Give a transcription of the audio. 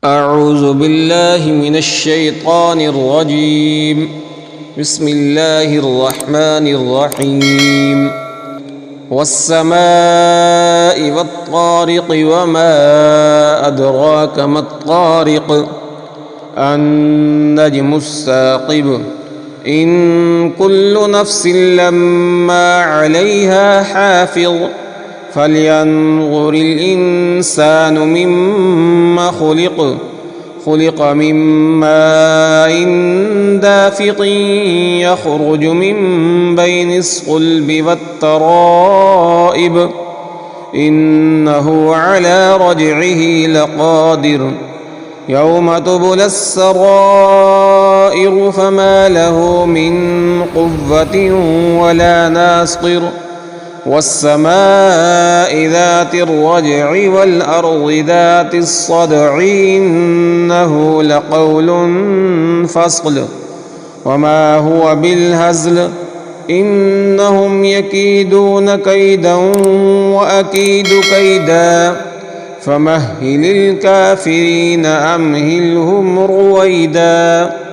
أعوذ بالله من الشيطان الرجيم. بسم الله الرحمن الرحيم. والسماء والطارق وما أدراك ما الطارق النجم الثاقب إن كل نفس لما عليها حافظ فلينظر الإنسان مما خلق من ماء دافق يخرج من بين الصلب والترائب إنه على رجعه لقادر يوم تبلى السرائر فما له من قوة ولا ناصر والسماء ذات الرجع والأرض ذات الصدع إنه لقول فصل وما هو بالهزل إنهم يكيدون كيدا وأكيد كيدا فمهل الكافرين أمهلهم رويدا.